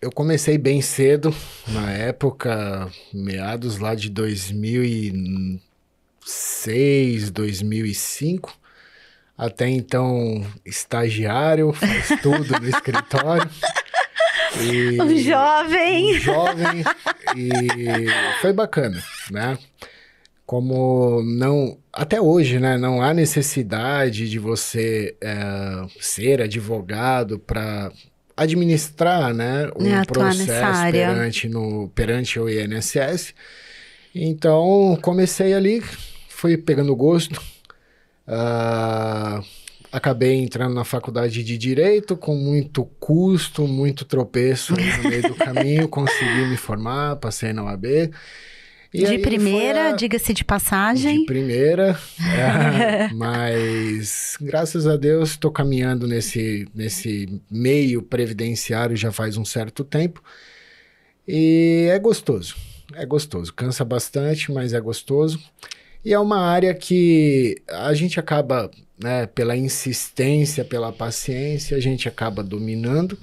eu comecei bem cedo, na época, meados lá de 2006, 2005. Até então, estagiário, faz tudo no escritório. Um jovem. E foi bacana, né? Como não... Até hoje, né? Não há necessidade de você ser advogado para administrar, né? Um processo perante o INSS. Então, comecei ali, fui pegando gosto. Acabei entrando na faculdade de Direito com muito custo, muito tropeço no meio do caminho, consegui me formar, passei na OAB. De primeira, diga-se de passagem. De primeira, mas graças a Deus estou caminhando nesse meio previdenciário já faz um certo tempo e é gostoso, cansa bastante, mas é gostoso. E é uma área que a gente acaba, né, pela insistência, pela paciência, a gente acaba dominando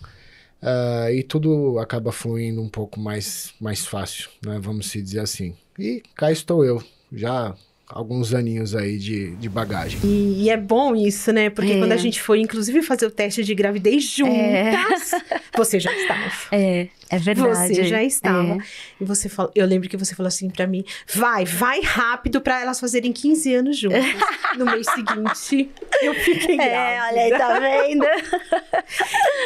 e tudo acaba fluindo um pouco mais fácil, né, vamos se dizer assim. E cá estou eu, já alguns aninhos aí de bagagem. E é bom isso, né? Porque quando a gente foi, inclusive, fazer o teste de gravidez juntas, você já estava. É verdade. Você já estava. E você falou, eu lembro que você falou assim pra mim, vai rápido pra elas fazerem 15 anos juntas. No mês seguinte, eu fiquei grávida. Olha aí, tá vendo?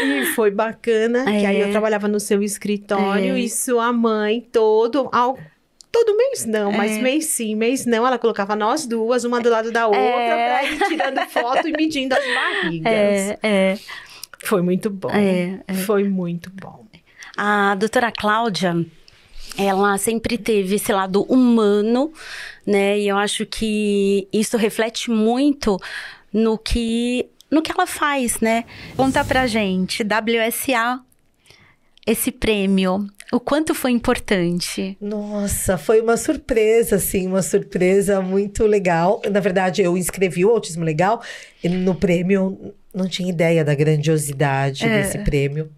E foi bacana, que aí eu trabalhava no seu escritório e sua mãe todo mês não, mas mês sim, mês não. Ela colocava nós duas, uma do lado da outra, pra ir tirando foto e medindo as barrigas. Foi muito bom. Foi muito bom. A doutora Cláudia, ela sempre teve esse lado humano, né? E eu acho que isso reflete muito no que ela faz, né? Conta pra gente, WSA, esse prêmio, o quanto foi importante? Nossa, foi uma surpresa, assim, uma surpresa muito legal. Na verdade, eu inscrevi o Autismo Legal e no prêmio não tinha ideia da grandiosidade desse prêmio.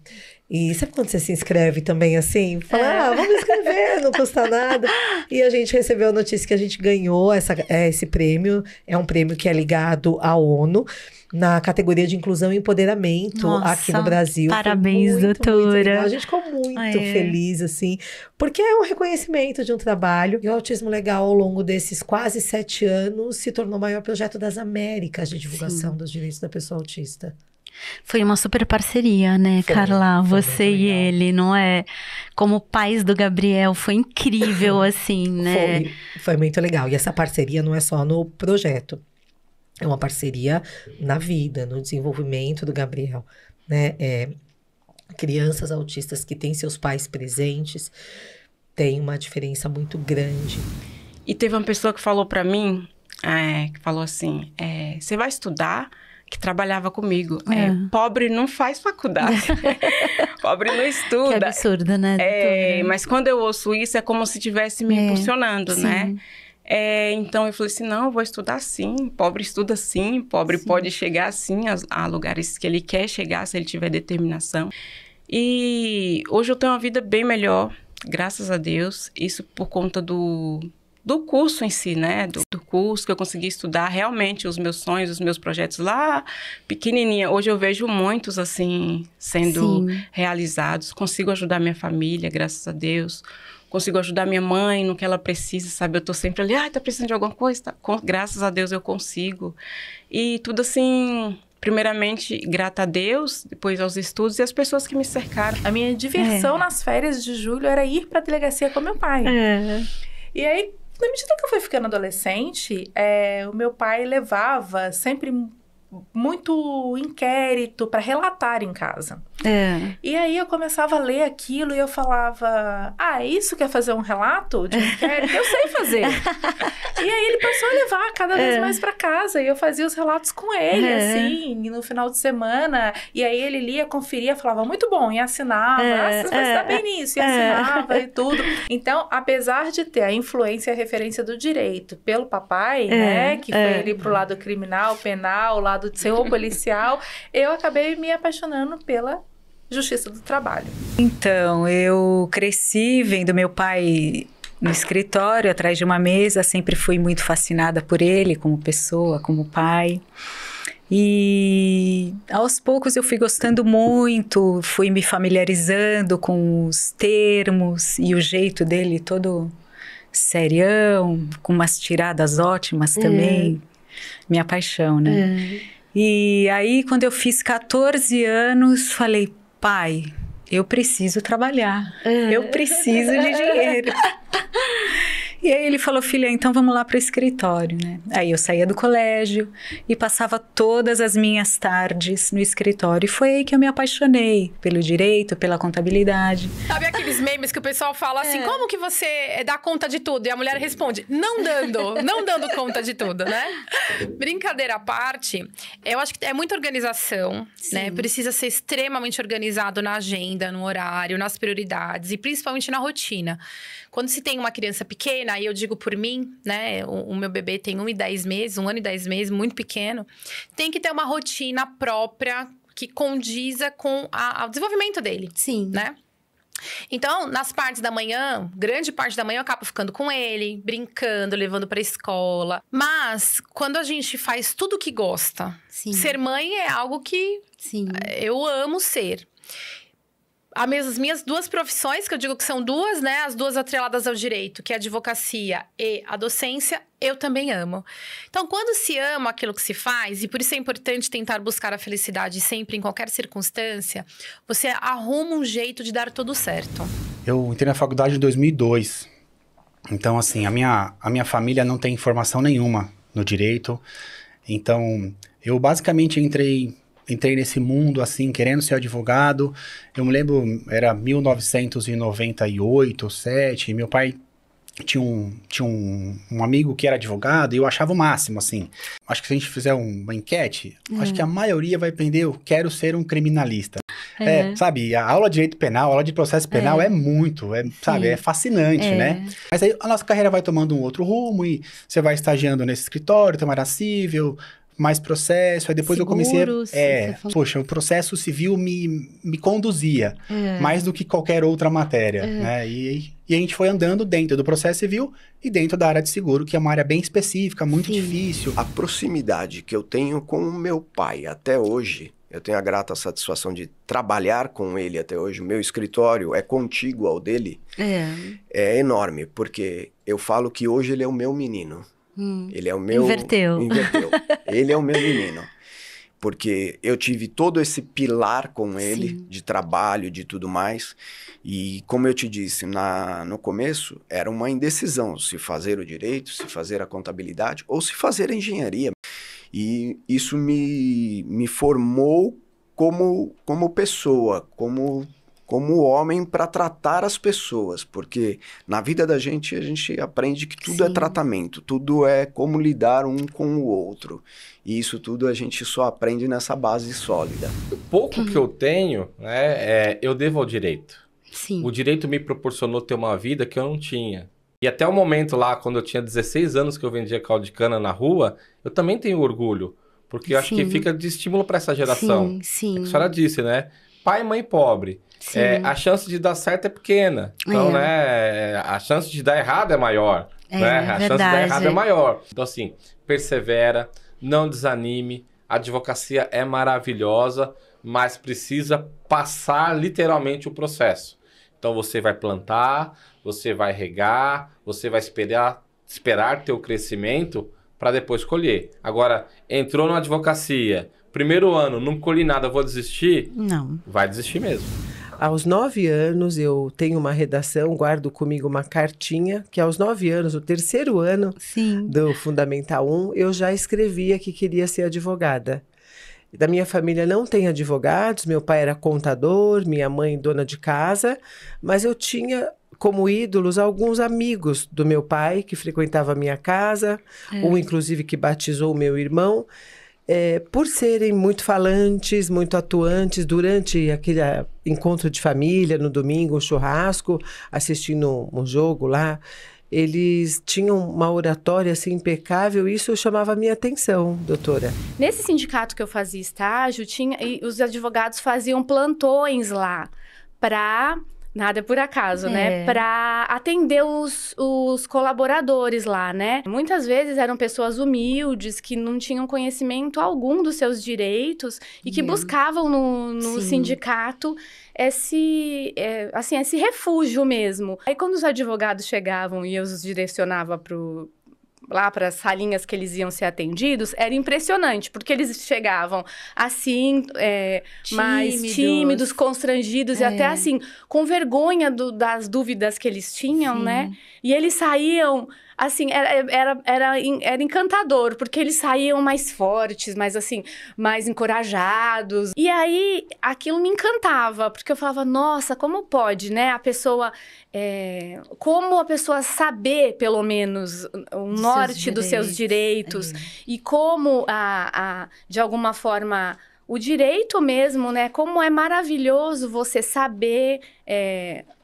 E sabe quando você se inscreve também assim? Fala, vamos inscrever, não custa nada. E a gente recebeu a notícia que a gente ganhou esse prêmio. É um prêmio que é ligado à ONU, na categoria de inclusão e empoderamento. Nossa, aqui no Brasil. Parabéns, doutora. Muito legal. A gente ficou muito feliz, assim, porque é um reconhecimento de um trabalho. E o Autismo Legal, ao longo desses quase 7 anos, se tornou o maior projeto das Américas de divulgação dos direitos da pessoa autista. Foi uma super parceria, né, Carla? Você e ele, não é? Como pais do Gabriel, foi incrível, assim, né? Foi muito legal. E essa parceria não é só no projeto. É uma parceria na vida, no desenvolvimento do Gabriel, né? Crianças autistas que têm seus pais presentes têm uma diferença muito grande. E teve uma pessoa que falou pra mim, que falou assim, você vai estudar? Que trabalhava comigo. Pobre não faz faculdade. Pobre não estuda. Que absurdo, né, doutora? Mas quando eu ouço isso, é como se estivesse me impulsionando, né? Então, eu falei assim, não, eu vou estudar sim. Pobre estuda sim. Pobre pode chegar sim a lugares que ele quer chegar, se ele tiver determinação. E hoje eu tenho uma vida bem melhor, graças a Deus. Isso por conta do curso em si, né? Do curso que eu consegui estudar realmente os meus sonhos, os meus projetos lá pequenininha. Hoje eu vejo muitos, assim, sendo realizados. Consigo ajudar minha família, graças a Deus. Consigo ajudar minha mãe no que ela precisa, sabe? Eu tô sempre ali, tá precisando de alguma coisa? Tá? Graças a Deus eu consigo. E tudo assim, primeiramente, grata a Deus, depois aos estudos e às pessoas que me cercaram. A minha diversão nas férias de julho era ir pra delegacia com meu pai. E aí, na medida que eu fui ficando adolescente, o meu pai levava sempre muito inquérito para relatar em casa. E aí eu começava a ler aquilo e eu falava, isso quer fazer um relato de um inquérito? Eu sei fazer. E aí ele passou a levar cada vez mais para casa e eu fazia os relatos com ele, assim, no final de semana. E aí ele lia, conferia, falava, muito bom, e assinava, você vai se dar bem nisso, e assinava e tudo. Então, apesar de ter a influência e a referência do direito pelo papai, né, que foi ali pro lado criminal, penal, lado de ser o policial, eu acabei me apaixonando pela Justiça do Trabalho. Então, eu cresci vendo meu pai no escritório, atrás de uma mesa, sempre fui muito fascinada por ele, como pessoa, como pai. E aos poucos eu fui gostando muito, fui me familiarizando com os termos e o jeito dele todo serião, com umas tiradas ótimas também. Minha paixão, né? E aí, quando eu fiz 14 anos, falei, pai, eu preciso trabalhar, eu preciso de dinheiro. E aí ele falou, filha, então vamos lá para o escritório, né? Aí eu saía do colégio e passava todas as minhas tardes no escritório. E foi aí que eu me apaixonei pelo direito, pela contabilidade. Sabe aqueles memes que o pessoal fala assim, como que você dá conta de tudo? E a mulher responde, não dando conta de tudo, né? Brincadeira à parte, eu acho que é muita organização, né? Precisa ser extremamente organizado na agenda, no horário, nas prioridades e principalmente na rotina. Quando se tem uma criança pequena, aí eu digo por mim, né? O meu bebê tem 1 ano e 10 meses, muito pequeno. Tem que ter uma rotina própria que condiza com o desenvolvimento dele. Sim. Né? Então, nas partes da manhã, grande parte da manhã eu acabo ficando com ele, brincando, levando pra escola. Mas, quando a gente faz tudo que gosta, ser mãe é algo que eu amo ser. As minhas 2 profissões, que eu digo que são 2, né? As 2 atreladas ao direito, que é a advocacia e a docência, eu também amo. Então, quando se ama aquilo que se faz, e por isso é importante tentar buscar a felicidade sempre, em qualquer circunstância, você arruma um jeito de dar tudo certo. Eu entrei na faculdade em 2002. Então, assim, a minha família não tem formação nenhuma no direito. Então, eu basicamente entrei nesse mundo, assim, querendo ser advogado. Eu me lembro, era 1998, 7, meu pai tinha um amigo que era advogado e eu achava o máximo, assim. Acho que se a gente fizer uma enquete, acho que a maioria vai aprender, eu quero ser um criminalista. Sabe, a aula de direito penal, a aula de processo penal é muito, sabe, é fascinante, né? Mas aí a nossa carreira vai tomando um outro rumo e você vai estagiando nesse escritório, tomara civil, mais processo, aí depois Seguros, eu comecei poxa, o processo civil me conduzia mais do que qualquer outra matéria, né? E a gente foi andando dentro do processo civil e dentro da área de seguro, que é uma área bem específica, muito difícil. A proximidade que eu tenho com o meu pai até hoje, eu tenho a grata satisfação de trabalhar com ele até hoje, o meu escritório é contíguo ao dele, é enorme, porque eu falo que hoje ele é o meu menino. Ele é o meu... Inverteu. Ele é o meu menino. Porque eu tive todo esse pilar com ele, de trabalho, de tudo mais. E como eu te disse, no começo, era uma indecisão se fazer o direito, se fazer a contabilidade ou se fazer a engenharia. E isso me formou como pessoa, como homem para tratar as pessoas, porque na vida da gente, a gente aprende que tudo é tratamento, tudo é como lidar um com o outro, e isso tudo a gente só aprende nessa base sólida. O pouco que eu tenho, né, eu devo ao direito. O direito me proporcionou ter uma vida que eu não tinha. E até o momento lá, quando eu tinha 16 anos que eu vendia caldo de cana na rua, eu também tenho orgulho, porque eu acho que fica de estímulo para essa geração. É que a senhora disse, né? Pai e mãe pobre. A chance de dar certo é pequena. Então, né, a chance de dar errado é maior. Né? A chance de dar errado é maior. Então, assim, persevera, não desanime. A advocacia é maravilhosa, mas precisa passar literalmente o processo. Então, você vai plantar, você vai regar, você vai esperar ter o crescimento para depois colher. Agora, entrou na advocacia, primeiro ano, não colhi nada, vou desistir? Não. Vai desistir mesmo. Aos 9 anos, eu tenho uma redação, guardo comigo uma cartinha, que aos 9 anos, o 3º ano do Fundamental 1, eu já escrevia que queria ser advogada. Da minha família não tem advogados, meu pai era contador, minha mãe dona de casa, mas eu tinha como ídolos alguns amigos do meu pai, que frequentavam a minha casa, um inclusive que batizou o meu irmão, por serem muito falantes, muito atuantes, durante aquele encontro de família, no domingo, um churrasco, assistindo um jogo lá, eles tinham uma oratória assim impecável, e isso chamava a minha atenção, doutora. Nesse sindicato que eu fazia estágio, e os advogados faziam plantões lá para... Nada é por acaso, né? Para atender os colaboradores lá, né? Muitas vezes eram pessoas humildes, que não tinham conhecimento algum dos seus direitos e que buscavam no sindicato esse refúgio mesmo. Aí, quando os advogados chegavam e eu os direcionava lá para as salinhas que eles iam ser atendidos, era impressionante, porque eles chegavam assim, mais tímidos, constrangidos e até assim, com vergonha das dúvidas que eles tinham, né? E eles saíam, assim, era encantador, porque eles saíam mais fortes, mais encorajados. E aí, aquilo me encantava, porque eu falava, nossa, como pode, né? A pessoa... como a pessoa saber, pelo menos, o norte dos seus direitos. E como, de alguma forma, o direito mesmo, né? Como é maravilhoso você saber...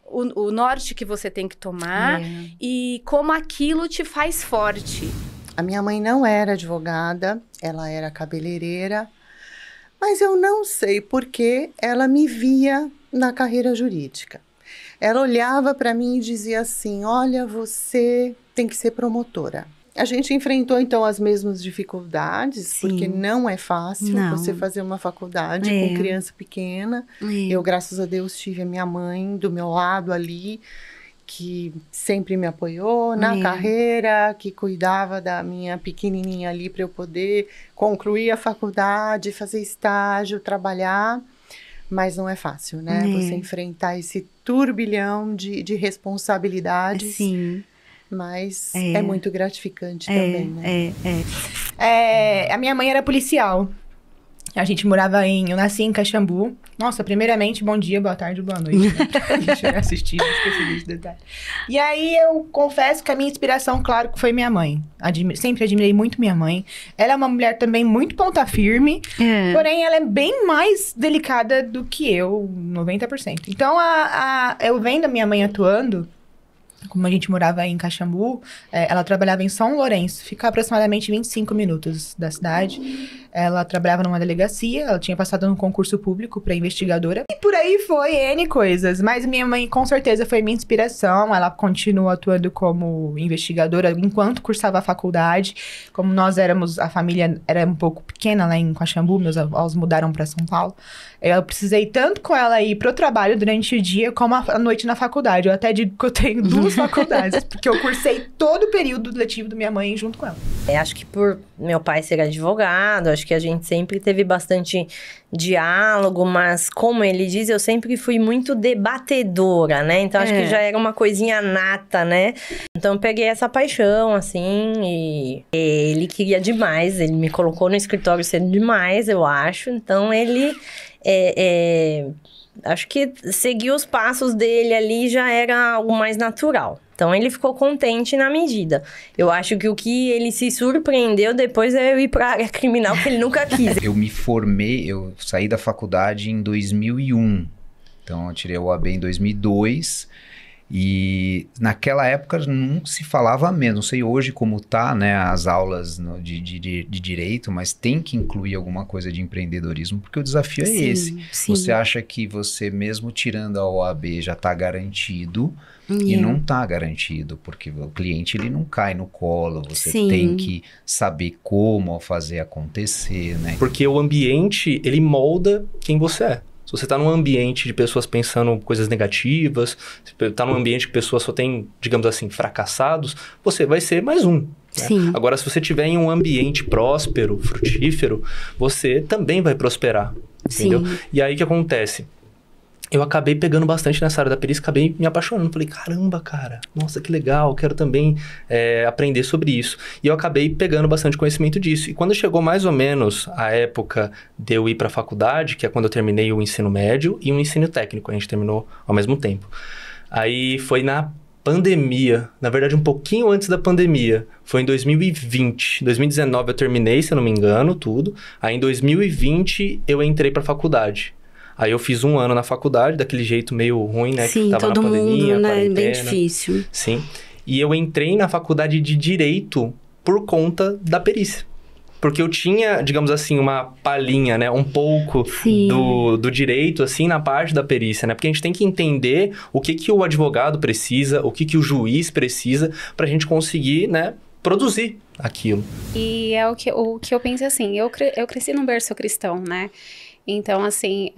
O norte que você tem que tomar e como aquilo te faz forte. A minha mãe não era advogada, ela era cabeleireira, mas eu não sei por que ela me via na carreira jurídica. Ela olhava para mim e dizia assim, olha, você tem que ser promotora. A gente enfrentou, então, as mesmas dificuldades, porque não é fácil você fazer uma faculdade com criança pequena. Eu, graças a Deus, tive a minha mãe do meu lado ali, que sempre me apoiou na carreira, que cuidava da minha pequenininha ali para eu poder concluir a faculdade, fazer estágio, trabalhar. Mas não é fácil, né? Você enfrentar esse turbilhão de responsabilidades. Mas é muito gratificante também, né? A minha mãe era policial. A gente morava eu nasci em Caxambu. Nossa, primeiramente, bom dia, boa tarde, boa noite, né? A gente assistiu, esqueci desse detalhe. E aí, eu confesso que a minha inspiração, claro, que foi minha mãe. Sempre admirei muito minha mãe. Ela é uma mulher também muito ponta firme, porém, ela é bem mais delicada do que eu, 90%. Então, eu vendo a minha mãe atuando, como a gente morava em Caxambu, ela trabalhava em São Lourenço, fica aproximadamente 25 minutos da cidade. Ela trabalhava numa delegacia, ela tinha passado num concurso público para investigadora. E por aí foi N coisas, mas minha mãe com certeza foi minha inspiração. Ela continuou atuando como investigadora enquanto cursava a faculdade. Como nós a família era um pouco pequena lá em Caxambu, meus avós mudaram para São Paulo. Eu precisei tanto com ela ir pro trabalho durante o dia como a noite na faculdade. Eu até digo que eu tenho 2 faculdades, porque eu cursei todo o período letivo da minha mãe junto com ela. Acho que por meu pai ser advogado, acho que a gente sempre teve bastante diálogo, mas como ele diz, eu sempre fui muito debatedora, né? Então acho que já era uma coisinha nata, né? Então eu peguei essa paixão, assim, e ele queria demais, ele me colocou no escritório cedo demais, eu acho. Então ele... acho que seguir os passos dele ali já era algo mais natural. Então, ele ficou contente na medida. Eu acho que o que ele se surpreendeu depois é eu ir para a área criminal, que ele nunca quis. Eu me formei, eu saí da faculdade em 2001. Então, eu tirei a OAB em 2002. E naquela época não se falava mesmo. Não sei hoje como tá, né, as aulas de direito, mas tem que incluir alguma coisa de empreendedorismo, porque o desafio é esse. Você acha que você mesmo tirando a OAB já está garantido e não está garantido, porque o cliente ele não cai no colo, você tem que saber como fazer acontecer, né? Porque o ambiente, ele molda quem você é. Se você está num ambiente de pessoas pensando coisas negativas, se está num ambiente que pessoas só têm, digamos assim, fracassados, você vai ser mais um. Né? Agora, se você estiver em um ambiente próspero, frutífero, você também vai prosperar. Entendeu? E aí o que acontece? Eu acabei pegando bastante nessa área da perícia, acabei me apaixonando. Falei, caramba, cara, nossa, que legal, quero também aprender sobre isso. E eu acabei pegando bastante conhecimento disso. E quando chegou mais ou menos a época de eu ir para a faculdade, que é quando eu terminei o ensino médio e o ensino técnico, a gente terminou ao mesmo tempo. Aí foi na pandemia, na verdade um pouquinho antes da pandemia, foi em 2020. 2019 eu terminei, se eu não me engano, tudo. Aí em 2020 eu entrei para a faculdade. Aí eu fiz 1 ano na faculdade, daquele jeito meio ruim, né? Sim, que tava todo na pandemia, mundo, né? quarentena. Bem difícil. Sim. E eu entrei na faculdade de Direito por conta da perícia. Porque eu tinha, digamos assim, uma palhinha, né? Um pouco do direito, assim, na parte da perícia, né? Porque a gente tem que entender o que o advogado precisa, o que o juiz precisa pra gente conseguir, né? Produzir aquilo. E é o que eu penso assim, eu cresci num berço cristão, né? Então, assim,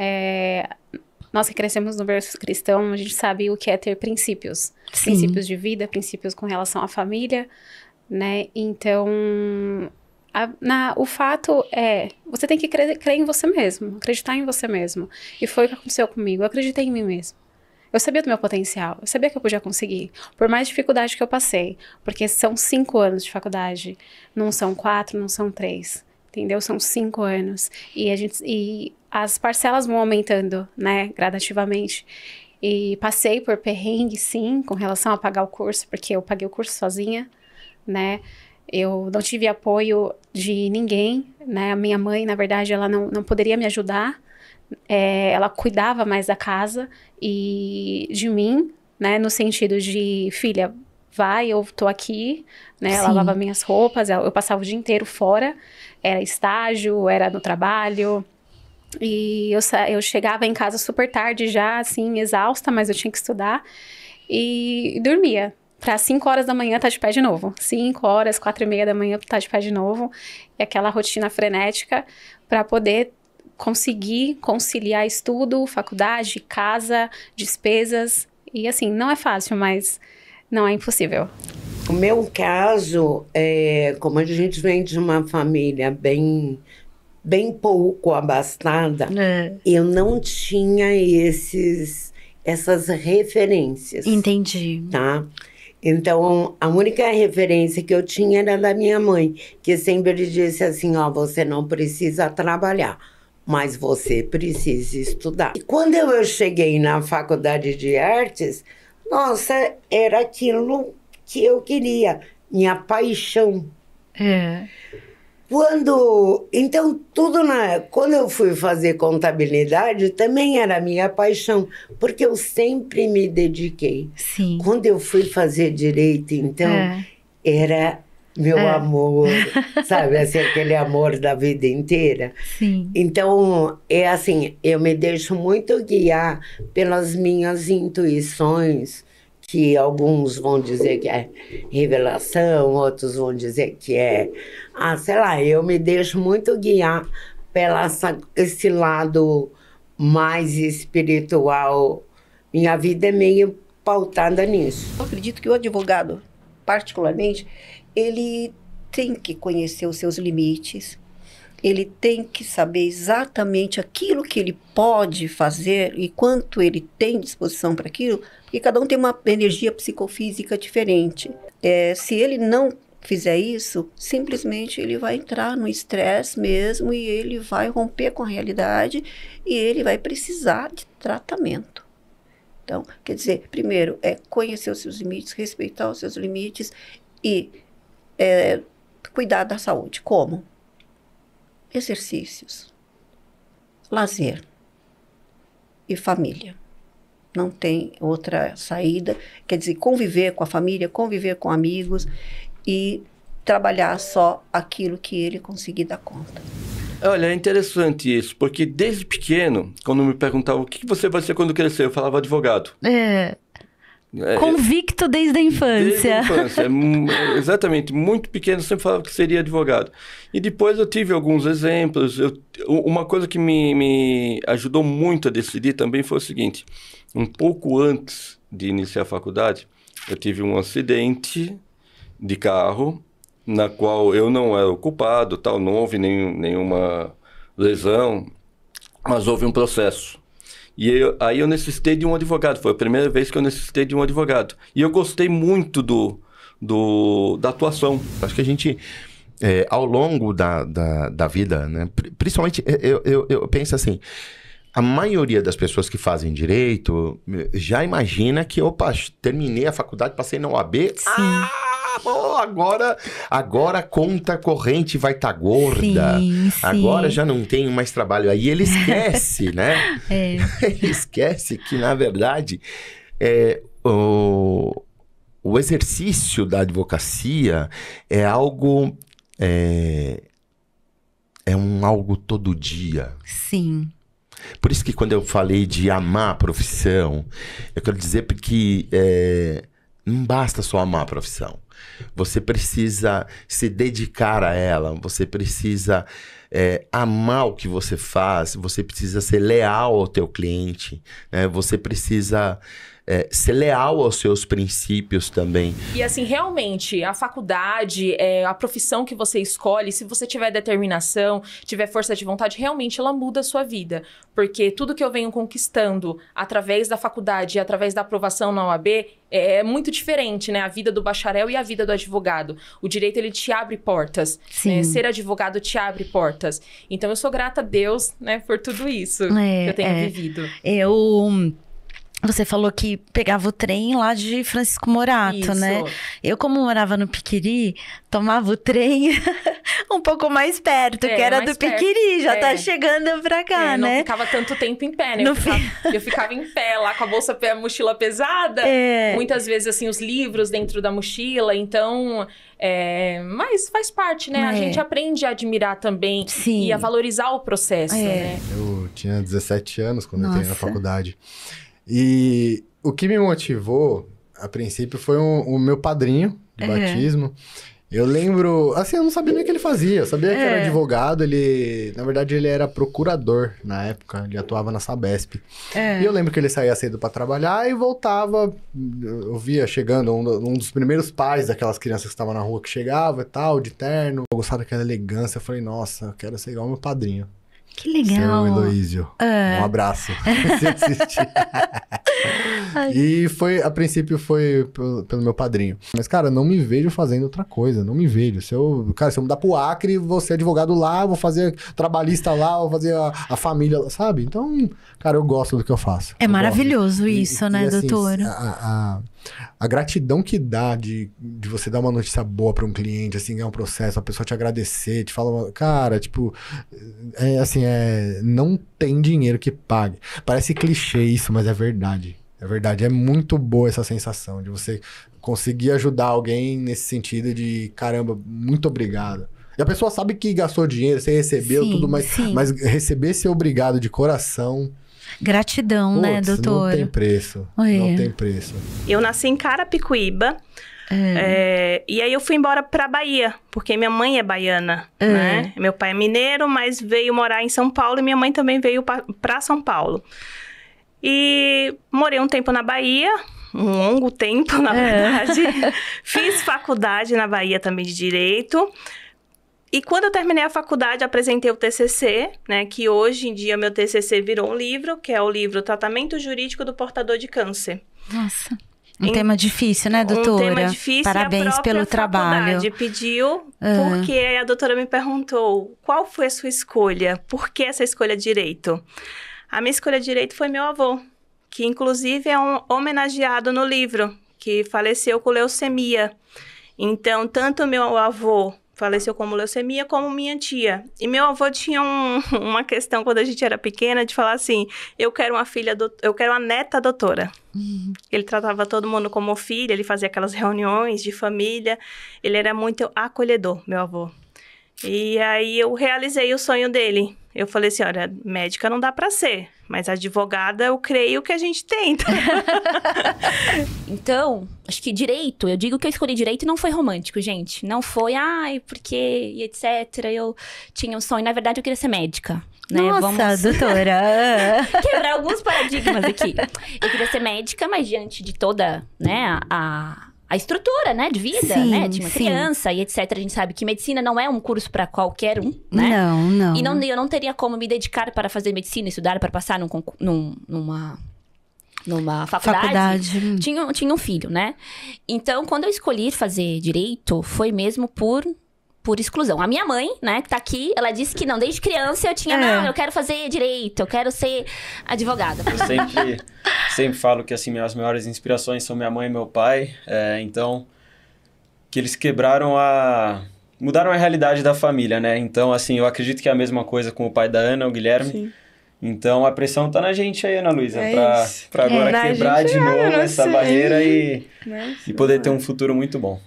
nós que crescemos no berço cristão, a gente sabe o que é ter princípios. Sim. Princípios de vida, princípios com relação à família, né? Então, o fato é, você tem que crer em você mesmo, acreditar em você mesmo. E foi o que aconteceu comigo, eu acreditei em mim mesmo. Eu sabia do meu potencial, eu sabia que eu podia conseguir, por mais dificuldade que eu passei, porque são 5 anos de faculdade, não são 4, não são 3, entendeu? São 5 anos, e as parcelas vão aumentando, né, gradativamente, e passei por perrengue, sim, com relação a pagar o curso, porque eu paguei o curso sozinha, né, eu não tive apoio de ninguém, né, a minha mãe, na verdade, ela não poderia me ajudar, ela cuidava mais da casa e de mim, né, no sentido de, filha, vai, eu tô aqui, né, ela lavava minhas roupas, eu passava o dia inteiro fora, era estágio, era no trabalho, e eu chegava em casa super tarde já, assim, exausta, mas eu tinha que estudar, e dormia, para 5 horas da manhã tá de pé de novo, 5 horas, 4:30 da manhã tá de pé de novo, e aquela rotina frenética para poder conseguir conciliar estudo, faculdade, casa, despesas. E assim, não é fácil, mas não é impossível. O meu caso, como a gente vem de uma família bem pouco abastada, eu não tinha essas referências. Entendi. Tá? Então, a única referência que eu tinha era da minha mãe, que sempre disse assim, ó, você não precisa trabalhar, mas você precisa estudar. E quando eu cheguei na faculdade de artes, nossa, era aquilo que eu queria, minha paixão. Então, quando eu fui fazer contabilidade, também era minha paixão, porque eu sempre me dediquei. Sim. Quando eu fui fazer direito, então, era meu amor, sabe? Assim, aquele amor da vida inteira. Sim. Então, é assim, eu me deixo muito guiar pelas minhas intuições, que alguns vão dizer que é revelação, outros vão dizer que é... sei lá, eu me deixo muito guiar pela esse lado mais espiritual. Minha vida é meio pautada nisso. Eu acredito que o advogado, particularmente, ele tem que conhecer os seus limites, ele tem que saber exatamente aquilo que ele pode fazer e quanto ele tem disposição para aquilo, porque cada um tem uma energia psicofísica diferente. Se ele não fizer isso, simplesmente ele vai entrar no estresse mesmo e ele vai romper com a realidade e ele vai precisar de tratamento. Então, quer dizer, primeiro é conhecer os seus limites, respeitar os seus limites e cuidar da saúde. Como? Exercícios, lazer e família. Não tem outra saída. Quer dizer, conviver com a família, conviver com amigos e trabalhar só aquilo que ele conseguir dar conta. Olha, é interessante isso, porque desde pequeno, quando me perguntavam o que você vai ser quando crescer, eu falava advogado. Convicto desde a infância. Desde a infância, exatamente. Muito pequeno, sempre falava que seria advogado. E depois eu tive alguns exemplos. Uma coisa que me ajudou muito a decidir também foi o seguinte. Um pouco antes de iniciar a faculdade, eu tive um acidente de carro, na qual eu não era o culpado, tal, não houve nenhuma lesão, mas houve um processo. E aí eu necessitei de um advogado, foi a primeira vez que eu necessitei de um advogado. E eu gostei muito da atuação. Acho que a gente, ao longo da vida, né, principalmente, eu penso assim, a maioria das pessoas que fazem direito já imagina que, opa, terminei a faculdade, passei na OAB, agora a conta corrente vai estar gorda. Sim. Agora já não tenho mais trabalho. Aí ele esquece, né? Ele esquece que, na verdade, o o exercício da advocacia é algo... algo todo dia. Sim. Por isso que quando eu falei de amar a profissão, eu quero dizer que não basta só amar a profissão. Você precisa se dedicar a ela, você precisa amar o que você faz, você precisa ser leal ao teu cliente, né? Você precisa... ser leal aos seus princípios também. E assim, realmente, a faculdade, a profissão que você escolhe, se você tiver determinação, tiver força de vontade, realmente ela muda a sua vida. Porque tudo que eu venho conquistando através da faculdade e através da aprovação na OAB é muito diferente, né? A vida do bacharel e a vida do advogado. O direito, ele te abre portas. Né? Ser advogado te abre portas. Então, eu sou grata a Deus, né, por tudo isso que eu tenho vivido. Você falou que pegava o trem lá de Francisco Morato, né? Eu, como morava no Piquiri, tomava o trem um pouco mais perto, que era do Piquiri, já tá chegando pra cá, né? Não ficava tanto tempo em pé, né? Eu ficava em pé lá com a bolsa, a mochila pesada. Muitas vezes, assim, os livros dentro da mochila. Então, mas faz parte, né? A gente aprende a admirar também e a valorizar o processo, né? Eu tinha 17 anos quando eu entrei na faculdade. E o que me motivou, a princípio, foi o meu padrinho de batismo. Eu lembro... Assim, eu não sabia nem o que ele fazia. Eu sabia que era advogado. Na verdade, ele era procurador na época. Ele atuava na Sabesp. E eu lembro que ele saía cedo para trabalhar e voltava. Eu via chegando um dos primeiros pais daquelas crianças que estavam na rua que chegava e tal, de terno. Eu gostava daquela elegância. Eu falei, nossa, eu quero ser igual ao meu padrinho. Que legal. Seu Heloísio. Um abraço. Se assistir. E a princípio foi pelo meu padrinho. Mas, cara, não me vejo fazendo outra coisa. Não me vejo. Se eu mudar pro Acre, vou ser advogado lá, vou fazer trabalhista lá, vou fazer a família, sabe? Então, cara, eu gosto do que eu faço. É maravilhoso isso, né, assim, doutor? A gratidão que dá de você dar uma notícia boa pra um cliente, assim, ganhar um processo, a pessoa te agradecer, te fala, cara, tipo, não tem dinheiro que pague. Parece clichê isso, mas é verdade. É verdade, é muito boa essa sensação de você conseguir ajudar alguém nesse sentido de, caramba, muito obrigado. E a pessoa sabe que gastou dinheiro, você recebeu tudo, mas receber ser obrigado de coração... Gratidão, né, doutor? Não tem preço. Não tem preço. Eu nasci em Carapicuíba. E aí eu fui embora pra Bahia, porque minha mãe é baiana, né? Meu pai é mineiro, mas veio morar em São Paulo e minha mãe também veio pra São Paulo. E morei um tempo na Bahia, um longo tempo, na verdade. Fiz faculdade na Bahia também de Direito. E quando eu terminei a faculdade, apresentei o TCC, né? Que hoje em dia meu TCC virou um livro, que é o livro Tratamento Jurídico do Portador de Câncer. Nossa, tema difícil, né, doutora? Um tema difícil. Parabéns pelo trabalho. A pediu, porque a doutora me perguntou, qual foi a sua escolha? Por que essa escolha de direito? A minha escolha de direito foi meu avô, que inclusive é um homenageado no livro, que faleceu com leucemia. Então, tanto meu avô faleceu como leucemia, como minha tia. E meu avô tinha uma questão, quando a gente era pequena, de falar assim, eu quero uma neta doutora. Ele tratava todo mundo como filha, ele fazia aquelas reuniões de família, ele era muito acolhedor, meu avô. E aí eu realizei o sonho dele. Eu falei assim, olha, médica não dá pra ser, mas advogada eu creio que a gente tenta. Então, acho que direito, eu digo que eu escolhi direito não foi romântico, gente. Não foi, porque, e etc. Eu tinha um sonho, na verdade eu queria ser médica. Né? Nossa, doutora! Quebrar alguns paradigmas aqui. Eu queria ser médica, mas diante de toda, né, a estrutura, né, de vida, né, de uma criança e etc. A gente sabe que medicina não é um curso para qualquer um, né? Não. E eu não teria como me dedicar para fazer medicina, estudar para passar numa faculdade. Tinha um filho, né? Então, quando eu escolhi fazer direito, foi mesmo por exclusão. A minha mãe, né, que tá aqui, ela disse que não, desde criança eu tinha, não, eu quero fazer direito, eu quero ser advogada. Eu sempre falo que, assim, as maiores inspirações são minha mãe e meu pai, então, que eles mudaram a realidade da família, né? Então, assim, eu acredito que é a mesma coisa com o pai da Ana, o Guilherme. Sim. Então a pressão tá na gente aí, Ana Luísa, pra agora quebrar de novo essa barreira e poder ter um futuro muito bom.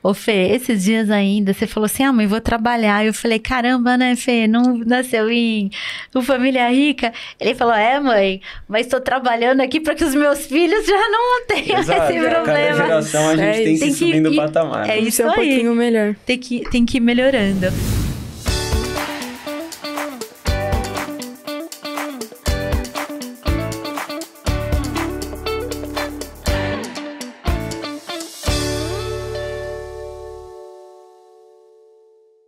Ô Fê, esses dias ainda, você falou assim, mãe, vou trabalhar. Eu falei, caramba, né, Fê, não nasceu em família rica? Ele falou, mãe, mas tô trabalhando aqui para que os meus filhos já não tenham esse problema. Cada geração a gente tem que ir subindo o patamar. Isso aí. Um pouquinho melhor. Tem que ir melhorando.